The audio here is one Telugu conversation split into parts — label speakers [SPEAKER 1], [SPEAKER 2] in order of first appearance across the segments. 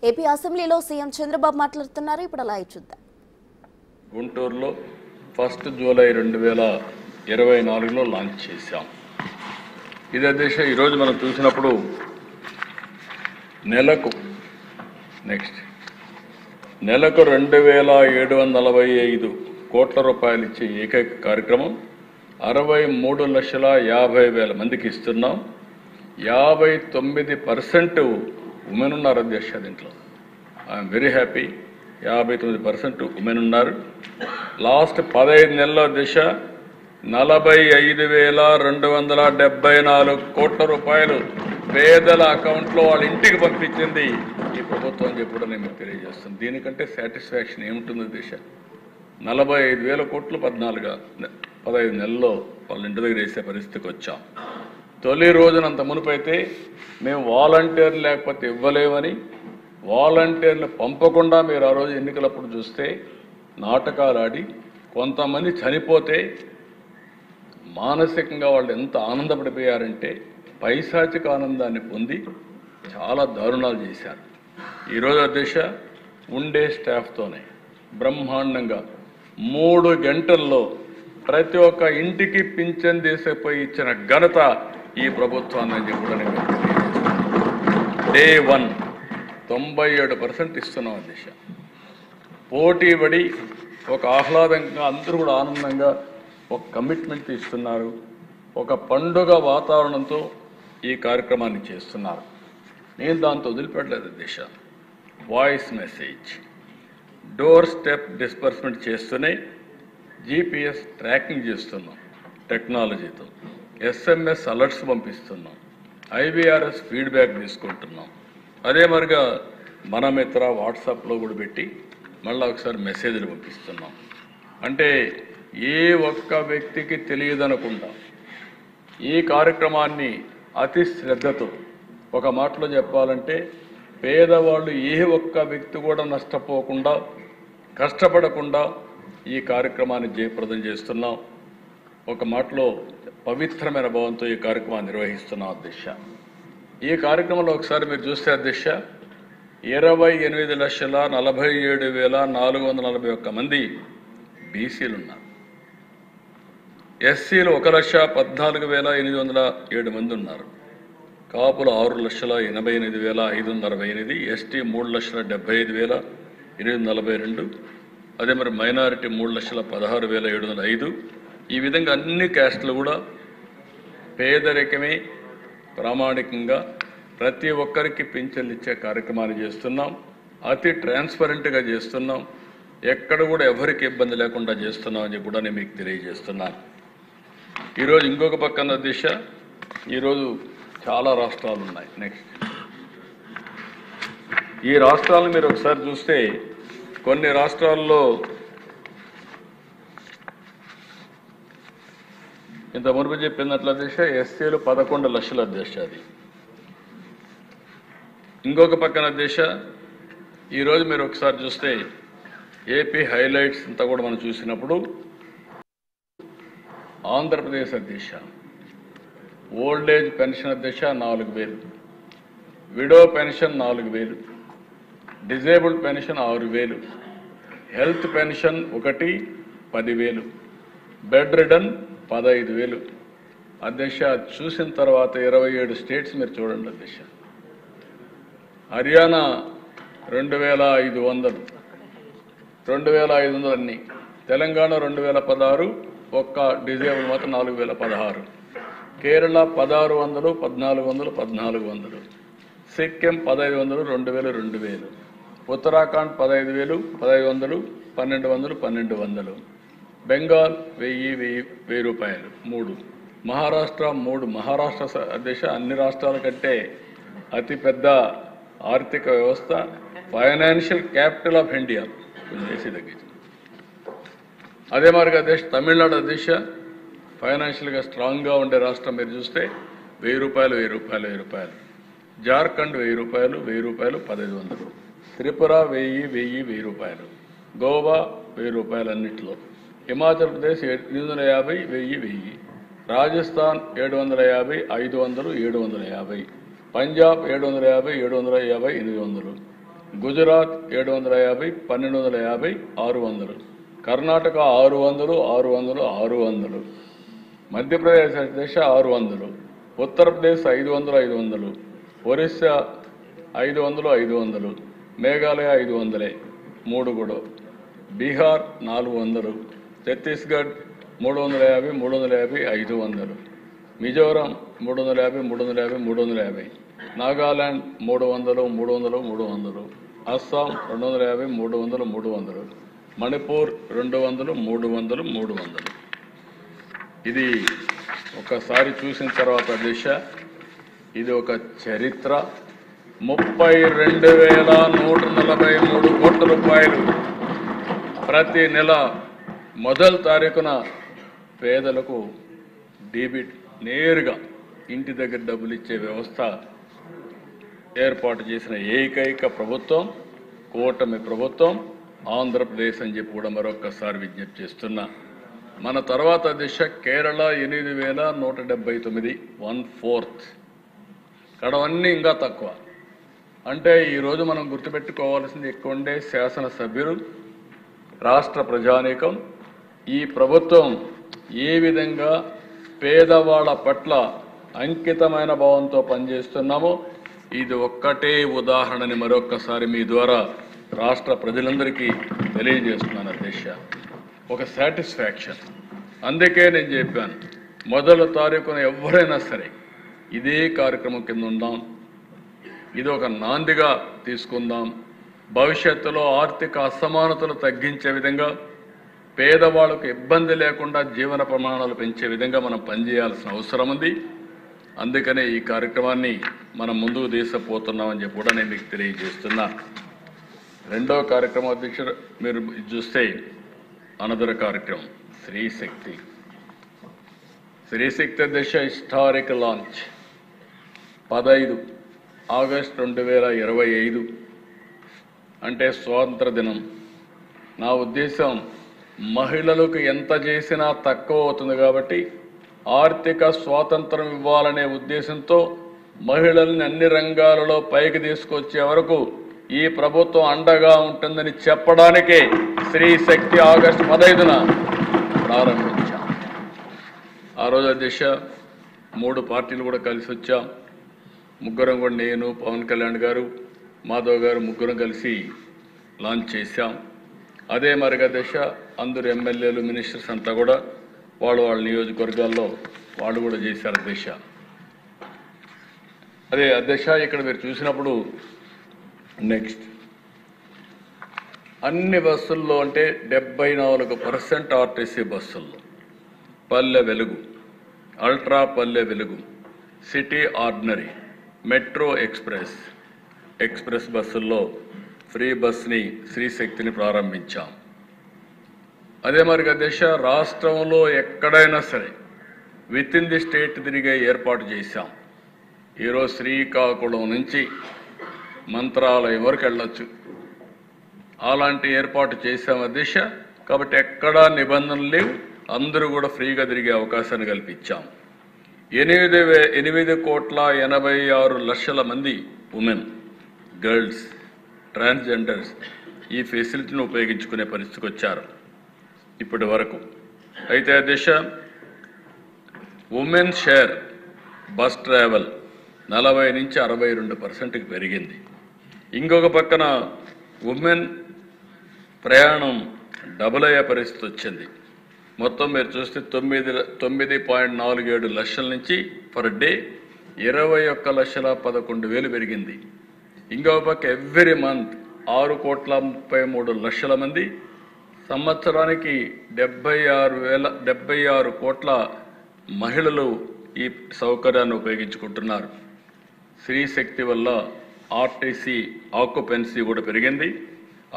[SPEAKER 1] ఏపీ అసెంబ్లీలో సీఎం చంద్రబాబు మాట్లాడుతున్నారు. ఇప్పుడు లైవ్ చూద్దాం.
[SPEAKER 2] గుంటూరులో 1 జూలై 2024లో లాంచ్ చేశాం. ఇదే దిశ ఈరోజు మనం చూసినప్పుడు నెలకు 2745 కోట్ల రూపాయలు ఇచ్చే ఏకైక కార్యక్రమం 63,50,000 మందికి ఇస్తున్నాం. 59% ఉమెన్ ఉన్నారు అధ్యక్ష. దీంట్లో ఐఎమ్ వెరీ హ్యాపీ. 59% ఉమెన్ ఉన్నారు. లాస్ట్ 15 నెలల దిశ 45,274 కోట్ల రూపాయలు పేదల అకౌంట్లో వాళ్ళ ఇంటికి పంపించింది ఈ ప్రభుత్వం అని చెప్పి కూడా నేను మీకు తెలియజేస్తాను. దీనికంటే సాటిస్ఫాక్షన్ ఏముంటుంది దిశ? 45,000 కోట్లు 15 నెలల్లో వాళ్ళ ఇంటి దగ్గర వేసే పరిస్థితికి వచ్చాం. తొలి రోజునంత మునుపైతే మేము వాలంటీర్లు లేకపోతే ఇవ్వలేమని, వాలంటీర్లు పంపకుండా మీరు ఆ రోజు ఎన్నికలప్పుడు చూస్తే నాటకాలు ఆడి కొంతమంది చనిపోతే మానసికంగా వాళ్ళు ఎంత ఆనందపడిపోయారంటే పైశాచిక ఆనందాన్ని పొంది చాలా దారుణాలు చేశారు. ఈరోజు అధ్యక్ష ఉండే స్టాఫ్తోనే బ్రహ్మాండంగా 3 గంటల్లో ప్రతి ఒక్క ఇంటికి పింఛన్ తీసుకుపోయి ఇచ్చిన ఘనత ఈ ప్రభుత్వాన్ని అని చెప్పి కూడా నేను తెలియజేస్తున్నాను. డే 1 97% ఇస్తున్నాం అధ్యక్ష. పోటీపడి ఒక ఆహ్లాదంగా అందరూ కూడా ఆనందంగా ఒక కమిట్మెంట్ ఇస్తున్నారు. ఒక పండుగ వాతావరణంతో ఈ కార్యక్రమాన్ని చేస్తున్నారు. నేను దాంతో వదిలిపెట్టలేదు Disha. Voice message, door step disbursement చేస్తూనే GPS ట్రాకింగ్ చేస్తున్నాం టెక్నాలజీతో, SMS అలర్ట్స్ పంపిస్తున్నాం, IVRS ఫీడ్బ్యాక్ తీసుకుంటున్నాం. అదే మరిగా మన మిత్ర వాట్సాప్లో కూడా పెట్టి మళ్ళీ ఒకసారి మెసేజ్లు పంపిస్తున్నాం. అంటే ఏ ఒక్క వ్యక్తికి తెలియదనకుండా ఈ కార్యక్రమాన్ని అతి శ్రద్ధతో, ఒక మాటలో చెప్పాలంటే పేదవాళ్ళు ఏ ఒక్క వ్యక్తి కూడా నష్టపోకుండా, కష్టపడకుండా ఈ కార్యక్రమాన్ని జయప్రదం చేస్తున్నాం. ఒక మాటలో పవిత్రమైన భావంతో ఈ కార్యక్రమాన్ని నిర్వహిస్తున్నాం అధ్యక్ష. ఈ కార్యక్రమంలో ఒకసారి మీరు చూస్తే అధ్యక్ష 28,47,441 మంది బీసీలు ఉన్నారు. ఎస్సీలు 1,14,807 మంది ఉన్నారు. కాపులు 6,88,568, ఎస్టీ 3,75,842, అదే మరి మైనారిటీ 3,16,705. ఈ విధంగా అన్ని క్యాస్టులు కూడా పేదరికమే ప్రామాణికంగా ప్రతి ఒక్కరికి పింఛన్లు ఇచ్చే కార్యక్రమాన్ని చేస్తున్నాం. అతి ట్రాన్స్పరెంట్గా చేస్తున్నాం. ఎక్కడ కూడా ఎవరికి ఇబ్బంది లేకుండా చేస్తున్నాం అని కూడా నేను మీకు తెలియజేస్తున్నాను. ఈరోజు ఇంకొక పక్కన దిశ, ఈరోజు చాలా రాష్ట్రాలు ఉన్నాయి. ఈ రాష్ట్రాలను మీరు ఒకసారి చూస్తే కొన్ని రాష్ట్రాల్లో ఇంత మునుపు చెప్పినట్ల దిశ ఎస్సీలు 11 లక్షల దిశ. అది ఇంకొక పక్కన దిశ. ఈరోజు మీరు ఒకసారి చూస్తే ఏపీ హైలైట్స్ అంతా కూడా మనం చూసినప్పుడు ఆంధ్రప్రదేశ్ అధ్యక్ష ఓల్డ్ ఏజ్ పెన్షన్ అధ్యక్ష 4,000, widow pension 4,000, disabled pension 6,000, health pension 10,000, bed ridden 15,000. అధ్యక్ష చూసిన తర్వాత 27 స్టేట్స్ మీరు చూడండి అధ్యక్ష. హర్యానా 2,500, 2,500 అన్ని. తెలంగాణ 2,016, ఒక్క డిజేబుల్ మాత్రం 4,016. కేరళ 1,600, 1,400, 1,400. సిక్కిం 1,500, 2,000, 2,000. ఉత్తరాఖండ్ 15,000, 1,500, 1,200, 1,200. బెంగాల్ 1,000 రూపాయలు 3. మహారాష్ట్ర 3. మహారాష్ట్ర అధ్యక్ష అన్ని రాష్ట్రాల కంటే అతిపెద్ద ఆర్థిక వ్యవస్థ, ఫైనాన్షియల్ క్యాపిటల్ ఆఫ్ ఇండియా చేసి తగ్గించింది. అదే మరిగా అధ్యక్ష తమిళనాడు అధ్యక్ష ఫైనాన్షియల్గా స్ట్రాంగ్గా ఉండే రాష్ట్రం మీరు చూస్తే 1,000 రూపాయలు, 1,000 రూపాయలు, 1,000 రూపాయలు. జార్ఖండ్ 1,000 రూపాయలు, 1,000 రూపాయలు, 1,500. త్రిపుర 1,000, 1,000 రూపాయలు. గోవా 1,000 రూపాయలు అన్నింటిలో. హిమాచల్ ప్రదేశ్ 850, 1,000. రాజస్థాన్ 750, 500, 750. పంజాబ్ 750, 750, 800. గుజరాత్ 750, 1250, 600, కర్ణాటక 600, 600, 600, మధ్యప్రదేశ్ దేశ 600, ఉత్తరప్రదేశ్ 500, 500, ఒరిస్సా 500, 500, మేఘాలయ 500, 3 కూడా, బీహార్ 400, ఛత్తీస్గఢ్ 350, 350, 500, మిజోరం 350, 350, 350, నాగాలాండ్ 300, 300, 300, అస్సాం 250, 300, 300, మణిపూర్ 200, 300, 300. ఇది ఒకసారి చూసిన తర్వాత దిశ ఇది ఒక చరిత్ర. 32,143 కోట్ల రూపాయలు ప్రతి నెల మొదటి తారీఖున పేదలకు డెబిట్ నేరుగా ఇంటి దగ్గర డబ్బులు ఇచ్చే వ్యవస్థ ఏర్పాటు చేసిన ఏకైక ప్రభుత్వం కూటమి ప్రభుత్వం ఆంధ్రప్రదేశ్ అని చెప్పి కూడా మరొకసారి విజ్ఞప్తి చేస్తున్నా. మన తర్వాత దిశ కేరళ 8,179, 1/4. కడవన్నీ ఇంకా తక్కువ. అంటే ఈరోజు మనం గుర్తుపెట్టుకోవాల్సింది ఎక్కువ ఉండే శాసనసభ్యులు, రాష్ట్ర ప్రజానీకం, ఈ ప్రభుత్వం ఏ విధంగా పేదవాళ్ళ పట్ల అంకితమైన భావంతో పనిచేస్తున్నామో ఇది ఒక్కటే ఉదాహరణని మరొక్కసారి మీ ద్వారా రాష్ట్ర ప్రజలందరికీ తెలియజేస్తున్నాను అధ్యక్ష. ఒక సాటిస్ఫాక్షన్. అందుకే నేను చెప్పాను మొదటి తారీఖున ఎవరైనా సరే ఇదే కార్యక్రమం కింద ఉందాం, ఇది ఒక నాందిగా తీసుకుందాం. భవిష్యత్తులో ఆర్థిక అసమానతలు తగ్గించే విధంగా, పేదవాళ్లకు ఇబ్బంది లేకుండా జీవన ప్రమాణాలు పెంచే విధంగా మనం పనిచేయాల్సిన అవసరం ఉంది. అందుకనే ఈ కార్యక్రమాన్ని మనం ముందుకు తీసుకుపోతున్నామని చెప్పి కూడా నేను మీకు తెలియజేస్తున్నా. రెండో కార్యక్రమం అధ్యక్షుడు మీరు చూస్తే అనదర్ కార్యక్రమం స్త్రీశక్తి. స్త్రీశక్తి అధ్యక్ష హిస్టారిక్ లాంచ్ 15 ఆగస్టు 2025 అంటే స్వాతంత్ర దినం. నా ఉద్దేశం మహిళలకు ఎంత చేసినా తక్కువ అవుతుంది కాబట్టి ఆర్థిక స్వాతంత్రం ఇవ్వాలనే ఉద్దేశంతో మహిళల్ని అన్ని రంగాలలో పైకి తీసుకొచ్చే వరకు ఈ ప్రభుత్వం అండగా ఉంటుందని చెప్పడానికే స్త్రీశక్తి ఆగస్టు 15న ప్రారంభించాం. ఆ రోజు అధ్యక్ష 3 పార్టీలు కూడా కలిసి వచ్చాం. ముగ్గురం కూడా, నేను, పవన్ కళ్యాణ్ గారు, మాధవ్ గారు, ముగ్గురం కలిసి లాంచ్ చేశాం. అదే మరిగా అధ్యక్ష అందరు ఎమ్మెల్యేలు, మినిస్టర్స్ అంతా కూడా వాళ్ళ నియోజకవర్గాల్లో వాళ్ళు కూడా చేశారు అధ్యక్ష. అదే అధ్యక్ష ఇక్కడ మీరు చూసినప్పుడు నెక్స్ట్ అన్ని బస్సుల్లో అంటే 74% ఆర్టీసీ బస్సుల్లో Palle Velugu, ultra Palle Velugu, city ordinary, metro express బస్సుల్లో ఫ్రీ బస్ని స్త్రీశక్తిని ప్రారంభించాం. అదే మరి అధ్యక్ష రాష్ట్రంలో ఎక్కడైనా సరే విత్ ఇన్ ది స్టేట్ తిరిగే ఏర్పాటు చేశాం. ఈరోజు శ్రీకాకుళం నుంచి మంత్రాలయం వరకు వెళ్ళొచ్చు, అలాంటి ఏర్పాటు చేశాం అధ్యక్ష. కాబట్టి ఎక్కడా నిబంధనలు లేవు, అందరూ కూడా ఫ్రీగా తిరిగే అవకాశాన్ని కల్పించాం. 8,86,00,000 మంది ఉమెన్, గర్ల్స్, ట్రాన్స్జెండర్స్ ఈ ఫెసిలిటీని ఉపయోగించుకునే పరిస్థితికి వచ్చారు ఇప్పటి వరకు. అయితే అధ్యక్ష ఉమెన్ షేర్ బస్ ట్రావెల్ 40 నుంచి 62%కి పెరిగింది. ఇంకొక పక్కన ఉమెన్ ప్రయాణం డబుల్ అయ్యే పరిస్థితి వచ్చింది. మొత్తం మీరు చూస్తే 9.47 లక్షల నుంచి పర్ డే 21,11,11,000 పెరిగింది. ఇంకొక పక్క ఎవ్రీ మంత్ 6,33,00,000 మంది, సంవత్సరానికి 76 కోట్ల మహిళలు ఈ సౌకర్యాన్ని ఉపయోగించుకుంటున్నారు. స్త్రీశక్తి వల్ల ఆర్టీసీ ఆక్యుపెన్సీ కూడా పెరిగింది.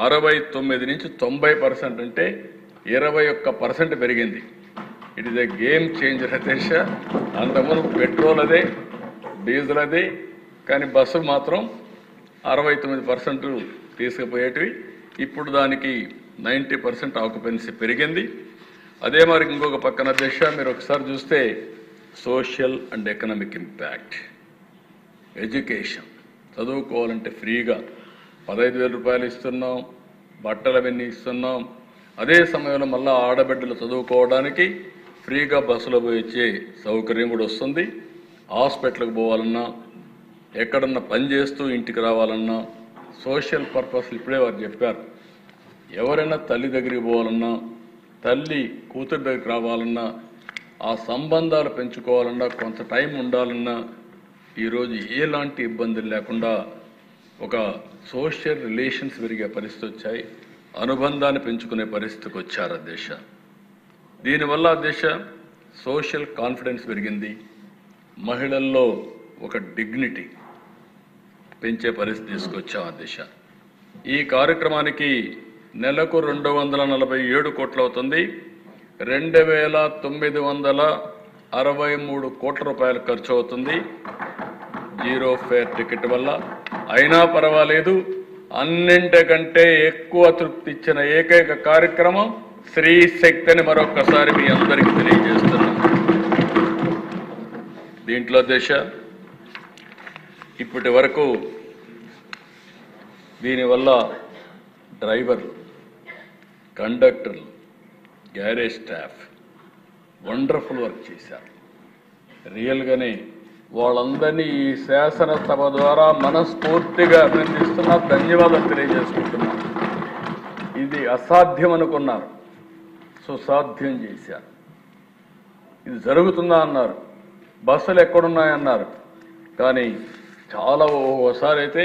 [SPEAKER 2] 69 నుంచి 90% అంటే 21% పెరిగింది. It is a game changer అధ్యక్ష. అంతకుముందు పెట్రోల్ అదే, డీజిల్ అదే, కానీ బస్సు మాత్రం 69% తీసుకుపోయేటివి. ఇప్పుడు దానికి 90% ఆక్యుపెన్సీ పెరిగింది. అదే మరి ఇంకొక పక్కన అధ్యక్ష మీరు ఒకసారి చూస్తే social and economic impact, education చదువుకోవాలంటే ఫ్రీగా 15,000 రూపాయలు ఇస్తున్నాం, బట్టలు అవన్నీ ఇస్తున్నాం. అదే సమయంలో మళ్ళీ ఆడబిడ్డలు చదువుకోవడానికి ఫ్రీగా బస్సులో పోయి వచ్చే సౌకర్యం కూడా వస్తుంది. హాస్పిటల్కి పోవాలన్నా, ఎక్కడన్నా పని చేస్తూ ఇంటికి రావాలన్నా, సోషల్ పర్పస్ ఇప్పుడే వారు చెప్పారు. ఎవరైనా తల్లి దగ్గరికి పోవాలన్నా, తల్లి కూతురు దగ్గరికి రావాలన్నా, ఆ సంబంధాలు పెంచుకోవాలన్నా, కొంత టైం ఉండాలన్నా ఈరోజు ఎలాంటి ఇబ్బందులు లేకుండా ఒక సోషల్ రిలేషన్స్ పెరిగే పరిస్థితి వచ్చాయి. అనుబంధాన్ని పెంచుకునే పరిస్థితికి వచ్చారు అధ్యక్ష. దీనివల్ల అధ్యక్ష సోషల్ కాన్ఫిడెన్స్ పెరిగింది. మహిళల్లో ఒక డిగ్నిటీ పెంచే పరిస్థితి తీసుకొచ్చాం అధ్యక్ష. ఈ కార్యక్రమానికి నెలకు 247 కోట్లు అవుతుంది. 2,963 కోట్ల రూపాయలు ఖర్చు అవుతుంది జీరో ఫేర్ టికెట్ వల్ల. అయినా పర్వాలేదు, అన్నింటికంటే ఎక్కువ తృప్తి ఇచ్చిన ఏకైక కార్యక్రమం స్త్రీ శక్తి అని మరొక్కసారి మీ అందరికీ తెలియజేస్తున్నాను. దీంట్లో దశ ఇప్పటి వరకు దీనివల్ల డ్రైవర్లు, కండక్టర్లు, గ్యారేజ్ స్టాఫ్ వండర్ఫుల్ వర్క్ చేశారు. రియల్గానే వాళ్ళందరినీ ఈ శాసనసభ ద్వారా మనస్ఫూర్తిగా అభినందిస్తున్నా, ధన్యవాదాలు తెలియజేసుకుంటున్నాను. ఇది అసాధ్యం అనుకున్నారు, సుసాధ్యం చేశారు. ఇది జరుగుతుందా అన్నారు, బస్సులు ఎక్కడున్నాయన్నారు. కానీ చాలా ఓసారి అయితే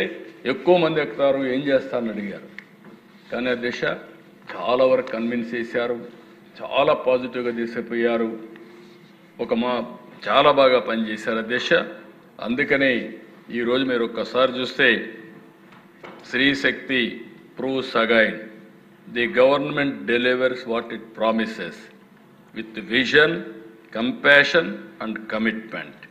[SPEAKER 2] ఎక్కువ మంది ఎక్కుతారు, ఏం చేస్తారని అడిగారు. కానీ ఆ దిశ చాలా వరకు కన్విన్స్ చేశారు, చాలా పాజిటివ్గా తీసుకుపోయారు. చాలా బాగా పనిచేశారు అధ్యక్ష. అందుకనే ఈరోజు మీరు ఒక్కసారి చూస్తే Stree Shakti proves again the government delivers what it promises with vision, compassion and commitment.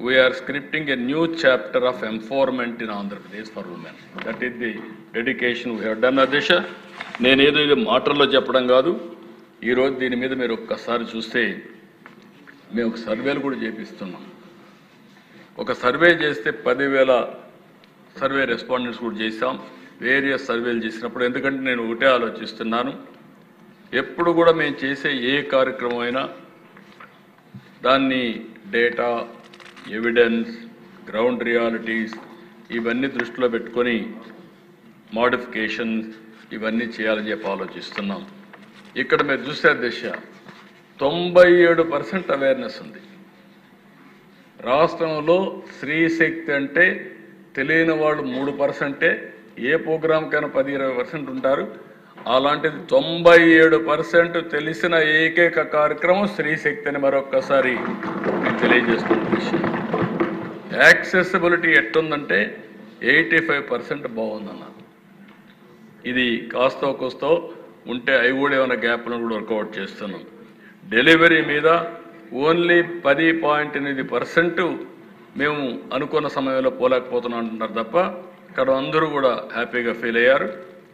[SPEAKER 2] We are scripting a new chapter of empowerment in Andhra Pradesh for women. That is the dedication we have done అధ్యక్ష. నేనేదో ఇది మాటల్లో చెప్పడం కాదు. ఈరోజు దీని మీద మీరు ఒక్కసారి చూస్తే మేము ఒక సర్వేలు కూడా చేపిస్తున్నాం. ఒక సర్వే చేస్తే 10,000 సర్వే రెస్పాండెంట్స్ కూడా చేశాం. వేరియస్ సర్వేలు చేసినప్పుడు ఎందుకంటే నేను ఒకటే ఆలోచిస్తున్నాను, ఎప్పుడు కూడా మేము చేసే ఏ కార్యక్రమం అయినా దాన్ని డేటా, ఎవిడెన్స్, గ్రౌండ్ రియాలిటీస్ ఇవన్నీ దృష్టిలో పెట్టుకొని మోడిఫికేషన్స్ ఇవన్నీ చేయాలని చెప్పి ఆలోచిస్తున్నాం. ఇక్కడ మీరు చూసే దిశ 97% అవేర్నెస్ ఉంది. రాష్ట్రంలో స్త్రీ శక్తి అంటే తెలియని వాళ్ళు 3%. ఏ ప్రోగ్రాంకైనా 10-20% ఉంటారు. అలాంటిది 97% తెలిసిన ఏకైక కార్యక్రమం స్త్రీ శక్తి అని మరొక్కసారి నేను తెలియజేస్తున్న విషయం. యాక్సెసిబిలిటీ ఎట్టుందంటే 85% బాగుందన్నారు. ఇది కాస్తో కోస్తో ఉంటే అవి కూడా ఏమైనా గ్యాప్లను కూడా వర్కౌట్ చేస్తున్నాం. డెలివరీ మీద ఓన్లీ 10.8% మేము అనుకున్న సమయంలో పోలేకపోతున్నాం అంటున్నారు తప్ప ఇక్కడ అందరూ కూడా హ్యాపీగా ఫీల్ అయ్యారు.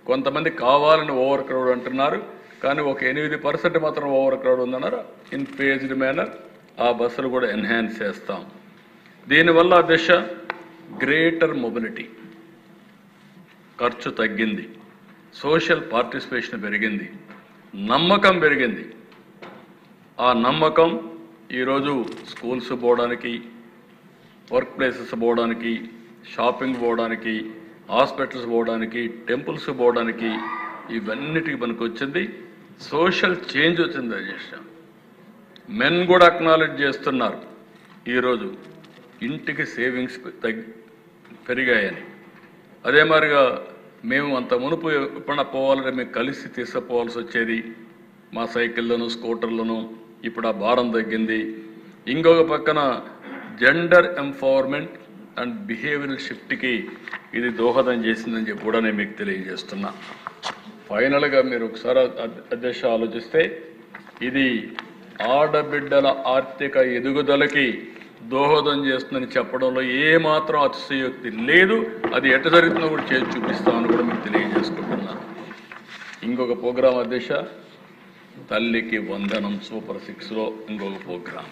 [SPEAKER 2] కొంతమంది కావాలని ఓవర్ క్రౌడ్ అంటున్నారు, కానీ ఒక 8% మాత్రం ఓవర్ క్రౌడ్ ఉందన్నారు. ఇన్ ఫేజ్డ్ మేనర్ ఆ బస్సులు కూడా ఎన్హాన్స్ చేస్తాం. దీనివల్ల దిశ గ్రేటర్ మొబిలిటీ, ఖర్చు తగ్గింది, సోషల్ పార్టిసిపేషన్ పెరిగింది, నమ్మకం పెరిగింది. ఆ నమ్మకం ఈరోజు స్కూల్స్ పోవడానికి, వర్క్ ప్లేసెస్ పోవడానికి, షాపింగ్ పోవడానికి, హాస్పిటల్స్ పోవడానికి, టెంపుల్స్ పోవడానికి ఇవన్నిటికీ మనకు వచ్చింది. సోషల్ చేంజ్ వచ్చింది అధ్యక్ష. మెన్ కూడా అక్నాలెడ్జ్ చేస్తున్నారు ఈరోజు ఇంటికి సేవింగ్స్ పెరిగాయని. అదే మాదిరిగా మేము అంత మునుపు ఎప్పుడన్నా పోవాలంటే మేము కలిసి తీసుకుపోవాల్సి వచ్చేది మా సైకిల్లోను, స్కూటర్లను. ఇప్పుడు ఆ భారం తగ్గింది. ఇంకొక పక్కన జెండర్ ఎంపవర్మెంట్ అండ్ బిహేవియరల్ షిఫ్ట్కి ఇది దోహదం చేసిందని చెప్పి కూడా నేను మీకు తెలియజేస్తున్నా. ఫైనల్గా మీరు ఒకసారి అధ్యక్ష ఆలోచిస్తే ఇది ఆడబిడ్డల ఆర్థిక ఎదుగుదలకి దోహదం చేస్తుందని చెప్పడంలో ఏమాత్రం అతిశయోక్తి లేదు. అది ఎట్ట జరుగుతుందో కూడా చేసి చూపిస్తామని కూడా మీకు తెలియజేసుకుంటున్నాను. ఇంకొక ప్రోగ్రాం అధ్యక్ష, తల్లికి వందనం సూపర్ 6లో ఇంకొక ప్రోగ్రాం.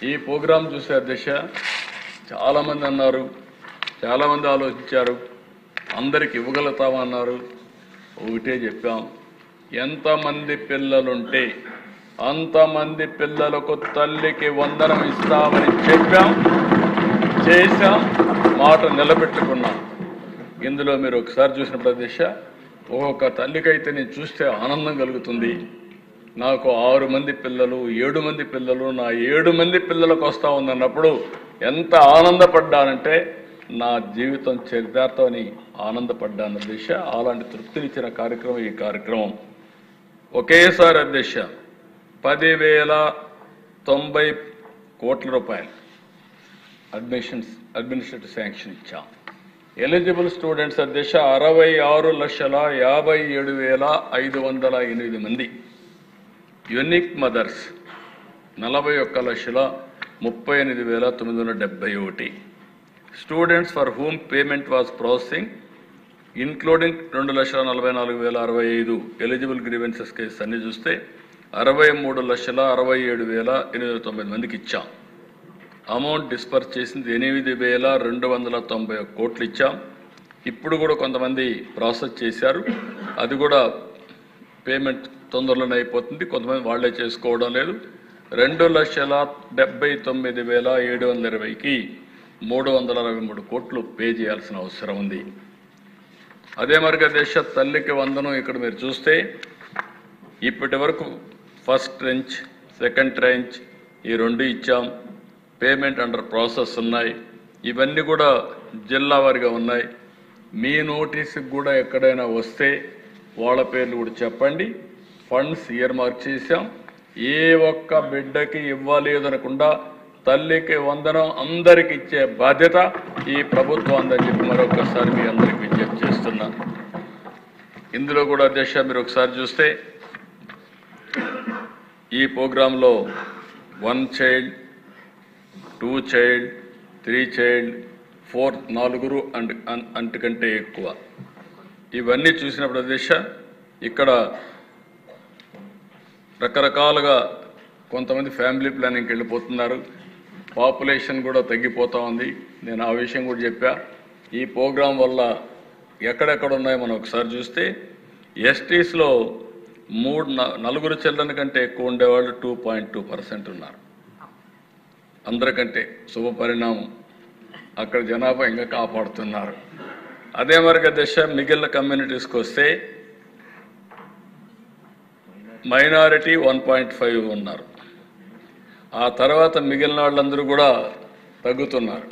[SPEAKER 2] ఈ ప్రోగ్రాం చూసే అధ్యక్ష చాలామంది అన్నారు, చాలామంది ఆలోచించారు, అందరికి ఇవ్వగలుగుతామన్నారు. ఒకటే చెప్పాం, ఎంతమంది పిల్లలుంటే అంతమంది పిల్లలకు తల్లికి వందనం ఇస్తామని చెప్పాం, చేశాం, మాట నిలబెట్టుకున్నాం. ఇందులో మీరు ఒకసారి చూసినప్పుడు దిశ, ఒక్కొక్క తల్లికైతే నేను చూస్తే ఆనందం కలుగుతుంది. నాకు 6 మంది పిల్లలు, 7 మంది పిల్లలు, నా 7 మంది పిల్లలకు వస్తూ ఉందన్నప్పుడు ఎంత ఆనందపడ్డానంటే నా జీవితం చరితార్థమని ఆనందపడ్డాను దిశ. అలాంటి తృప్తినిచ్చిన కార్యక్రమం ఈ కార్యక్రమం. ఒకేసారి అధ్యక్ష 10,090 కోట్ల రూపాయలు అడ్మినిస్ట్రేటివ్ శాంక్షన్ ఇచ్చాం. ఎలిజిబుల్ స్టూడెంట్స్ అధ్యక్ష 66,57,508 మంది. Unique mothers 41,38,971. Students for whom payment was processing including 2,44,065 eligible grievances case అన్ని చూస్తే 63,67,890 మందికి ఇచ్చాం. అమౌంట్ డిస్పర్స్ చేసింది 8,291 కోట్లు ఇచ్చాం. ఇప్పుడు కూడా కొంతమంది ప్రాసెస్ చేశారు, అది కూడా పేమెంట్ తొందరలోనే అయిపోతుంది, కొంతమంది వాళ్లే చేసుకోవడం లేదు. 2,79,720కి 363 కోట్లు పే చేయాల్సిన అవసరం ఉంది. అదే మరిగా దేశ తల్లికి వందనం ఇక్కడ మీరు చూస్తే ఇప్పటి వరకు ఫస్ట్ ట్రెంచ్, సెకండ్ ట్రెంచ్ ఈ 2 ఇచ్చాం. పేమెంట్ అండర్ ప్రాసెస్ ఉన్నాయి. ఇవన్నీ కూడా జిల్లా వారిగా ఉన్నాయి. మీ నోటీసుకు కూడా ఎక్కడైనా వస్తే వాళ్ళ పేర్లు కూడా చెప్పండి. ఫండ్స్ ఇయర్ మార్క్ చేశాం. ఏ ఒక్క బిడ్డకి ఇవ్వలేదనకుండా తల్లికి వందనం అందరికి ఇచ్చే బాధ్యత ఈ ప్రభుత్వం అందని చెప్పి మరొకసారి మీ అందరికి విజ్ఞప్తి చేస్తున్నా. ఇందులో కూడా అధ్యక్ష మీరు ఒకసారి చూస్తే ఈ ప్రోగ్రాంలో 1 చైల్డ్, 2 చైల్డ్, 3 చైల్డ్, 4 4 అంతకంటే ఎక్కువ ఇవన్నీ చూసినప్పుడు అధ్యక్ష ఇక్కడ రకరకాలుగా కొంతమంది ఫ్యామిలీ ప్లానింగ్కి వెళ్ళిపోతున్నారు. పాపులేషన్ కూడా తగ్గిపోతూ ఉంది. నేను ఆ విషయం కూడా చెప్పా. ఈ ప్రోగ్రాం వల్ల ఎక్కడెక్కడ ఉన్నాయో మనం ఒకసారి చూస్తే ఎస్టీస్లో 4 చిల్డ్రన్ కంటే ఎక్కువ ఉండేవాళ్ళు 2.2% ఉన్నారు. అందరికంటే శుభ పరిణామం. అక్కడ జనాభా ఇంకా కాపాడుతున్నారు. అదే మరిగా దశ మిగిలిన కమ్యూనిటీస్కి వస్తే మైనారిటీ 1.5 ఉన్నారు. ఆ తర్వాత మిగిలిన వాళ్ళందరూ కూడా తగ్గుతున్నారు,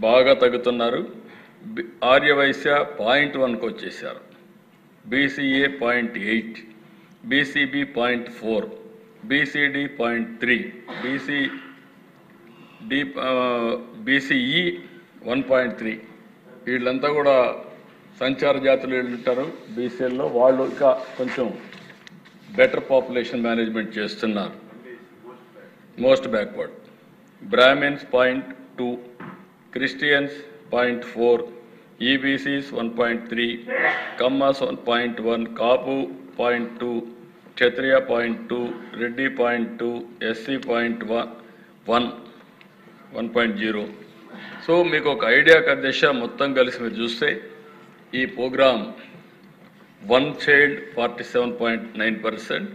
[SPEAKER 2] బాగా తగ్గుతున్నారు. ఆర్యవైశ్య 0.1కి వచ్చేసారు, బీసీఏ 0.8, బీసీబీ 0.4, బీసీడీ 0.3, బీసీఈ 1.3. వీళ్ళంతా కూడా సంచార జాతులు ఉంటారు బీసీఎల్లో. వాళ్ళు ఇంకా కొంచెం బెటర్ పాపులేషన్ మేనేజ్మెంట్ చేస్తున్నారు. Most backward. Brahmins 0.2, Christians 0.4, ఈబీసీస్ 1.3, Kammas 1.1, కాపు 0.2, క్షత్రియ 0.2, రెడ్డి 0.2, ఎస్సీ 1.0. సో మీకు ఒక ఐడియాకి అధ్యక్ష మొత్తం కలిసి మీరు చూస్తే ఈ ప్రోగ్రాం 1 చైల్డ్ 47.9%,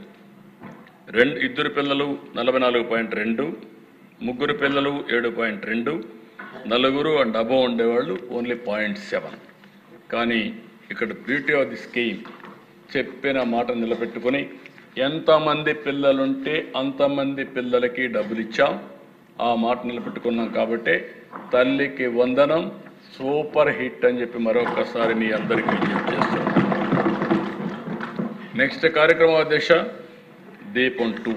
[SPEAKER 2] 2 పిల్లలు 44.2, 3 పిల్లలు 7.2, 4 అండ్ అబవ్ ఉండేవాళ్ళు ఓన్లీ 0.7. కానీ ఇక్కడ బ్యూటీ ఆఫ్ ది స్కీమ్ చెప్పిన మాట నిలబెట్టుకుని ఎంతమంది పిల్లలుంటే అంతమంది పిల్లలకి డబ్బులు ఇచ్చాం. ఆ మాట నిలబెట్టుకున్నాం కాబట్టి తల్లికి వందనం సూపర్ హిట్ అని చెప్పి మరొకసారి మీ అందరికీ విజ్ఞప్తి చేస్తున్నాం. నెక్స్ట్ కార్యక్రమం అధ్యక్ష దీపం 2.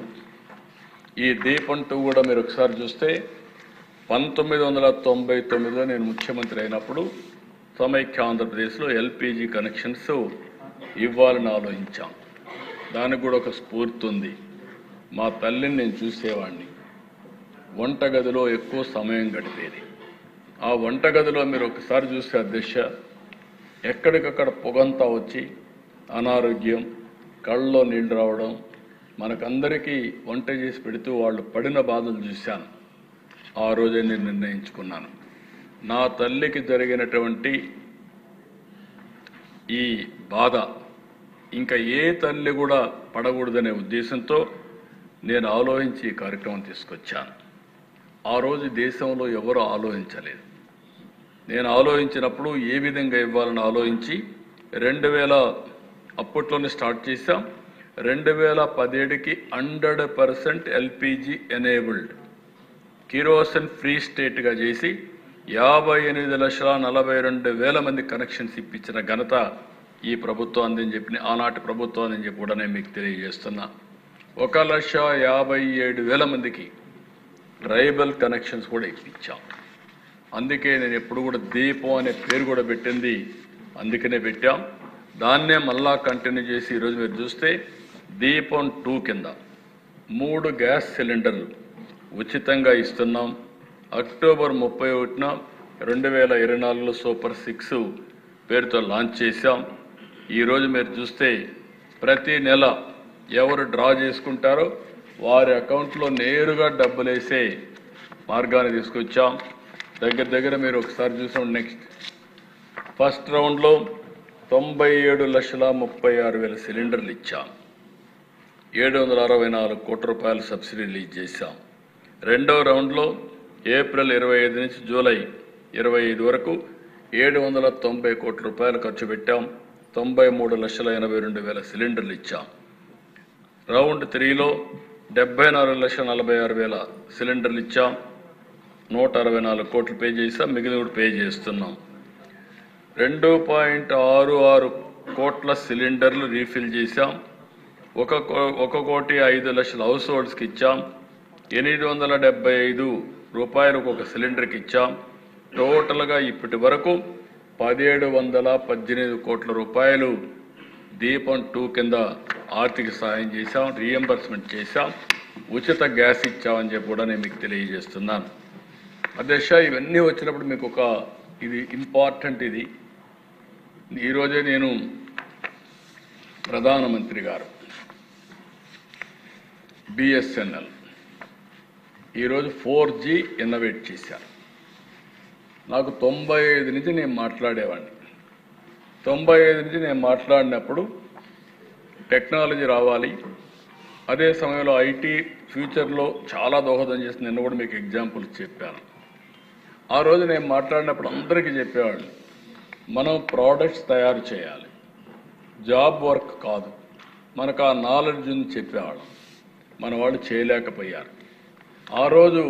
[SPEAKER 2] ఈ దీపం 2 కూడా మీరు ఒకసారి చూస్తే 1999లో నేను ముఖ్యమంత్రి అయినప్పుడు సమైక్య ఆంధ్రప్రదేశ్లో ఎల్పిజి కనెక్షన్స్ ఇవ్వాలని ఆలోచించాం. దానికి కూడా ఒక స్ఫూర్తి ఉంది. మా తల్లిని నేను చూసేవాడిని, వంటగదిలో ఎక్కువ సమయం గడిపేది. ఆ వంటగదిలో మీరు ఒకసారి చూస్తే అధ్యక్ష ఎక్కడికక్కడ పొగంతా వచ్చి అనారోగ్యం, కళ్ళలో నీళ్ళు రావడం, మనకందరికీ వంట చేసి పెడుతూ వాళ్ళు పడిన బాధలు చూశాను. ఆ రోజే నేను నిర్ణయించుకున్నాను, నా తల్లికి జరిగినటువంటి ఈ బాధ ఇంకా ఏ తల్లి కూడా పడకూడదనే ఉద్దేశంతో నేను ఆలోచించి ఈ కార్యక్రమం తీసుకొచ్చాను. ఆ రోజు దేశంలో ఎవరు ఆలోచించలేదు. నేను ఆలోచించినప్పుడు ఏ విధంగా ఇవ్వాలని ఆలోచించి 2000 అప్పట్లోనే స్టార్ట్ చేశాం. 2017కి 100% ఎల్పిజి ఎనేబుల్డ్ కిరోసిన్ ఫ్రీ స్టేట్గా చేసి 58,42,000 మంది కనెక్షన్స్ ఇప్పించిన ఘనత ఈ ప్రభుత్వం అందని చెప్పి ఆనాటి ప్రభుత్వం అని చెప్పి కూడా నేను మీకు తెలియజేస్తున్నా. 1,57,000 మందికి ట్రైబల్ కనెక్షన్స్ కూడా ఇప్పించాం. అందుకే నేను ఎప్పుడు కూడా దీపం అనే పేరు కూడా పెట్టింది అందుకనే పెట్టాం. దాన్నే మళ్ళా కంటిన్యూ చేసి ఈరోజు మీరు చూస్తే దీపం 2 కింద 3 గ్యాస్ సిలిండర్లు ఉచితంగా ఇస్తున్నాం. అక్టోబర్ 31న 2024లో సూపర్ 6 పేరుతో లాంచ్ చేశాం. ఈరోజు మీరు చూస్తే ప్రతి నెల ఎవరు డ్రా చేసుకుంటారో వారి అకౌంట్లో నేరుగా డబ్బులు వేసే మార్గాన్ని తీసుకొచ్చాం. దగ్గర మీరు ఒకసారి చూసాం. నెక్స్ట్ ఫస్ట్ రౌండ్లో 97,36,000 సిలిండర్లు ఇచ్చాం. 764 కోట్ల రూపాయల సబ్సిడీ రిలీజ్ చేశాం. రెండో రౌండ్లో ఏప్రిల్ 25 నుంచి జూలై 25 వరకు 790 కోట్ల రూపాయలు ఖర్చు పెట్టాం. 93,82,000 సిలిండర్లు ఇచ్చాం. రౌండ్ 3లో 74,46,000 సిలిండర్లు ఇచ్చాం. 164 కోట్లు పే చేసాం. మిగిలిన కూడా పే చేస్తున్నాం. 2.66 కోట్ల సిలిండర్లు రీఫిల్ చేశాం. 1,05,00,000 హౌస్ హోల్డ్స్కి ఇచ్చాం. 875 రూపాయలు ఒక సిలిండర్కి ఇచ్చాం. టోటల్గా ఇప్పటి వరకు 1,718 కోట్ల రూపాయలు దీపం 2 కింద ఆర్థిక సహాయం చేశాం, రీఎంబర్స్మెంట్ చేశాం, ఉచిత గ్యాస్ ఇచ్చామని చెప్పి కూడా నేను మీకు తెలియజేస్తున్నాను. అధ్యక్ష, ఇవన్నీ వచ్చినప్పుడు మీకు ఇది ఇంపార్టెంట్. ఇది ఈరోజే నేను ప్రధానమంత్రి గారు బిఎస్ఎన్ఎల్ ఈరోజు 4G ఇన్నోవేట్ చేశారు. నాకు 95 నుంచి నేను మాట్లాడేవాడిని. 95 నుంచి నేను మాట్లాడినప్పుడు టెక్నాలజీ రావాలి, అదే సమయంలో ఐటీ ఫ్యూచర్లో చాలా దోహదం చేసి నిన్న కూడా మీకు ఎగ్జాంపుల్స్ చెప్పాను. ఆ రోజు నేను మాట్లాడినప్పుడు అందరికీ చెప్పేవాళ్ళు, మనం ప్రోడక్ట్స్ తయారు చేయాలి, జాబ్ వర్క్ కాదు. మనకు ఆ నాలెడ్జ్ ఉంది చెప్పేవాళ్ళం. మన వాళ్ళు చేయలేకపోయారు. ఆ రోజు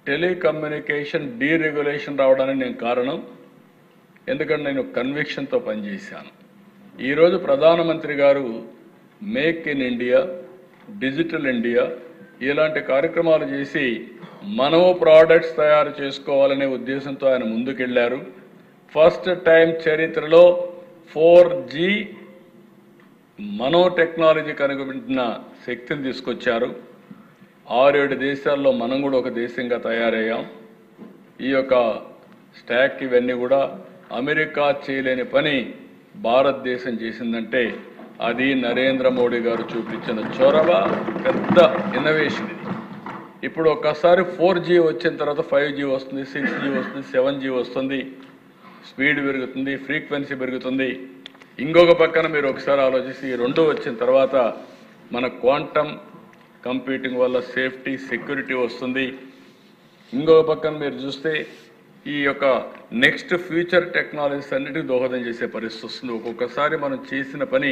[SPEAKER 2] టెలికమ్యూనికేషన్ డీరెగ్యులేషన్ రావడానికి నేను కారణం, ఎందుకంటే నేను కన్విక్షన్తో పనిచేశాను. ఈరోజు ప్రధానమంత్రి గారు make in India, digital India ఇలాంటి కార్యక్రమాలు చేసి మనము ప్రోడక్ట్స్ తయారు చేసుకోవాలనే ఉద్దేశంతో ఆయన ముందుకెళ్లారు. ఫస్ట్ టైం చరిత్రలో 4G మనో టెక్నాలజీ కనుగొంటున్న శక్తిని తీసుకొచ్చారు. 6-7 దేశాల్లో మనం కూడా ఒక దేశంగా తయారయ్యాం. ఈ యొక్క స్టాక్ ఇవన్నీ కూడా అమెరికా చేయలేని పని భారతదేశం చేసిందంటే అది నరేంద్ర మోడీ గారు చూపించిన చొరవ, పెద్ద ఇన్నోవేషన్ ఇది. ఇప్పుడు ఒక్కసారి 4G వచ్చిన తర్వాత 5G వస్తుంది, 6G వస్తుంది, 7G వస్తుంది, స్పీడ్ పెరుగుతుంది, ఫ్రీక్వెన్సీ పెరుగుతుంది. ఇంకొక పక్కన మీరు ఒకసారి ఆలోచిస్తే ఈ రెండు వచ్చిన తర్వాత మన క్వాంటమ్ కంప్యూటింగ్ వల్ల సేఫ్టీ, సెక్యూరిటీ వస్తుంది. ఇంకొక పక్కన మీరు చూస్తే ఈ యొక్క నెక్స్ట్ ఫ్యూచర్ టెక్నాలజీస్ అన్నిటికీ దోహదం చేసే పరిస్థితి వస్తుంది. ఒక్కొక్కసారి మనం చేసిన పని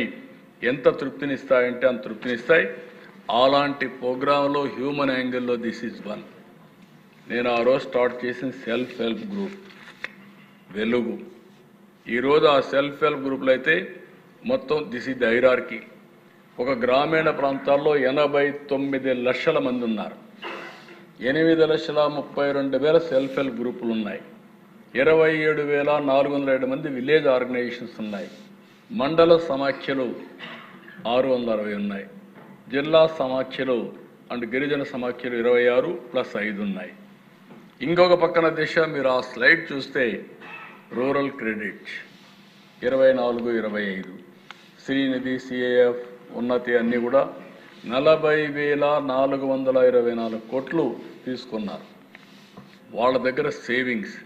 [SPEAKER 2] ఎంత తృప్తినిస్తాయంటే అంత తృప్తినిస్తాయి. అలాంటి ప్రోగ్రాంలో హ్యూమన్ యాంగిల్లో దిస్ ఈజ్ వన్. నేను ఆ రోజు స్టార్ట్ చేసిన సెల్ఫ్ హెల్ప్ గ్రూప్ వెలుగు. ఈరోజు ఆ సెల్ఫ్ హెల్ప్ గ్రూప్లో అయితే మొత్తం దిస్ ఈజ్ ది హైరార్కీ. ఒక గ్రామీణ ప్రాంతాల్లో 89 లక్షల మంది ఉన్నారు. 8,32,000 సెల్ఫ్ హెల్ప్ గ్రూపులు ఉన్నాయి. 27,407 మంది విలేజ్ ఆర్గనైజేషన్స్ ఉన్నాయి. మండల సమాఖ్యలు 660 ఉన్నాయి. జిల్లా సమాఖ్యలు అండ్ గిరిజన సమాఖ్యలు 26 + 5 ఉన్నాయి. ఇంకొక పక్కన దిశ మీరు ఆ స్లైడ్ చూస్తే రూరల్ క్రెడిట్ 24, 25, శ్రీనిధి, సిఏఎఫ్, ఉన్నతి అన్నీ కూడా 40,424 కోట్లు తీసుకున్నారు. వాళ్ళ దగ్గర సేవింగ్స్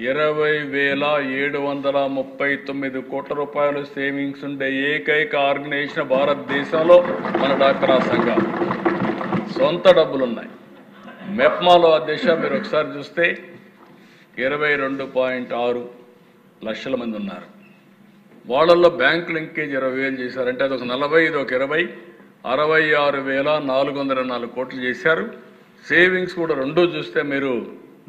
[SPEAKER 2] 20,739 కోట్ల రూపాయలు సేవింగ్స్ ఉండే ఏకైక ఆర్గనైజేషన్ భారతదేశంలో మన డాక్రా సంఘం. సొంత డబ్బులున్నాయి. మెప్మాలో అధ్యక్ష మీరు ఒకసారి చూస్తే 22.6 లక్షల మంది ఉన్నారు. వాళ్ళల్లో బ్యాంక్ లింకేజ్ 20,000 చేశారంటే అదొక 40, ఇదొక 20, 66,404 కోట్లు చేశారు. సేవింగ్స్ కూడా రెండూ చూస్తే మీరు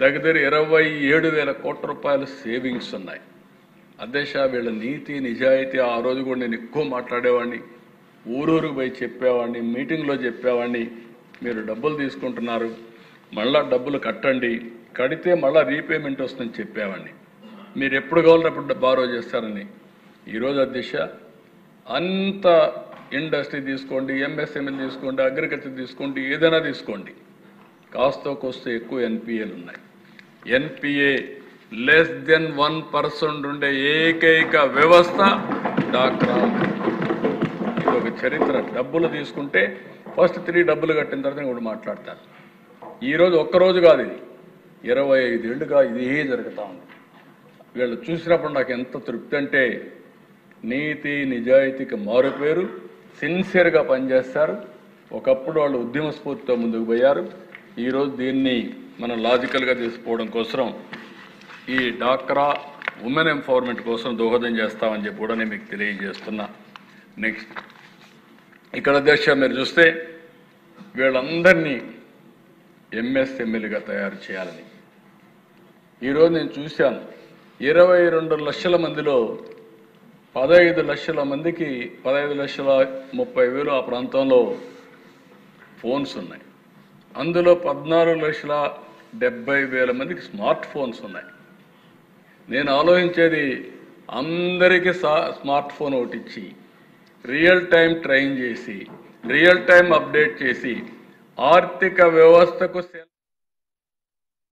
[SPEAKER 2] దగ్గర 27,000 కోట్ల రూపాయలు సేవింగ్స్ ఉన్నాయి. అధ్యక్ష వీళ్ళ నీతి నిజాయితీ ఆ రోజు కూడా నేను ఎక్కువ మాట్లాడేవాడిని, ఊరూరుకు పోయి చెప్పేవాడిని, మీటింగ్లో చెప్పేవాడిని. మీరు డబ్బులు తీసుకుంటున్నారు, మళ్ళా డబ్బులు కట్టండి, కడితే మళ్ళీ రీపేమెంట్ వస్తుందని చెప్పేవాడిని. మీరు ఎప్పుడు కావాలంటే అప్పుడు బారో చేస్తారని. ఈరోజు అధ్యక్ష అంత ఇండస్ట్రీ తీసుకోండి, ఎంఎస్ఎంఈ తీసుకోండి, అగ్రికల్చర్ తీసుకోండి, ఏదైనా తీసుకోండి, కాస్తో కోస్తో ఎక్కువ ఎన్పిఏలు ఉన్నాయి. ఎన్పిఏ లెస్ దెన్ 1% ఉండే ఏకైక వ్యవస్థ డాక్రా. ఇది ఒక చరిత్ర. డబ్బులు తీసుకుంటే ఫస్ట్ 3 డబ్బులు కట్టిన తర్వాత కూడా మాట్లాడతారు. ఈరోజు ఒక్కరోజు కాదు, ఇది 25 ఏళ్ళుగా ఇదే జరుగుతూ ఉంది. వీళ్ళు చూసినప్పుడు నాకు ఎంత తృప్తి అంటే, నీతి నిజాయితీకి మారుపేరు, సిన్సియర్గా పనిచేస్తారు. ఒకప్పుడు వాళ్ళు ఉద్యమ స్ఫూర్తితో ముందుకు పోయారు. ఈరోజు దీన్ని మనం లాజికల్గా తీసుకోవడం కోసం ఈ డాక్రా ఉమెన్ ఎంపవర్మెంట్ కోసం దోహదం చేస్తామని చెప్పి కూడా నేను మీకు తెలియజేస్తున్నా. నెక్స్ట్ ఇక్కడ అధ్యక్ష మీరు చూస్తే వీళ్ళందరినీ ఎంఎస్ఎంఈలుగా తయారు చేయాలని ఈరోజు నేను చూశాను. 22 లక్షల మందిలో 15 లక్షల మందికి 15,30,000 ఆ ప్రాంతంలో ఫోన్స్ ఉన్నాయి. అందులో 14,70,000 మందికి స్మార్ట్ ఫోన్స్ ఉన్నాయి. నేను ఆలోచించేది అందరికీ స్మార్ట్ ఫోన్ ఒకటి ఇచ్చి రియల్ టైం ట్రైన్ చేసి రియల్ టైం అప్డేట్ చేసి ఆర్థిక వ్యవస్థకు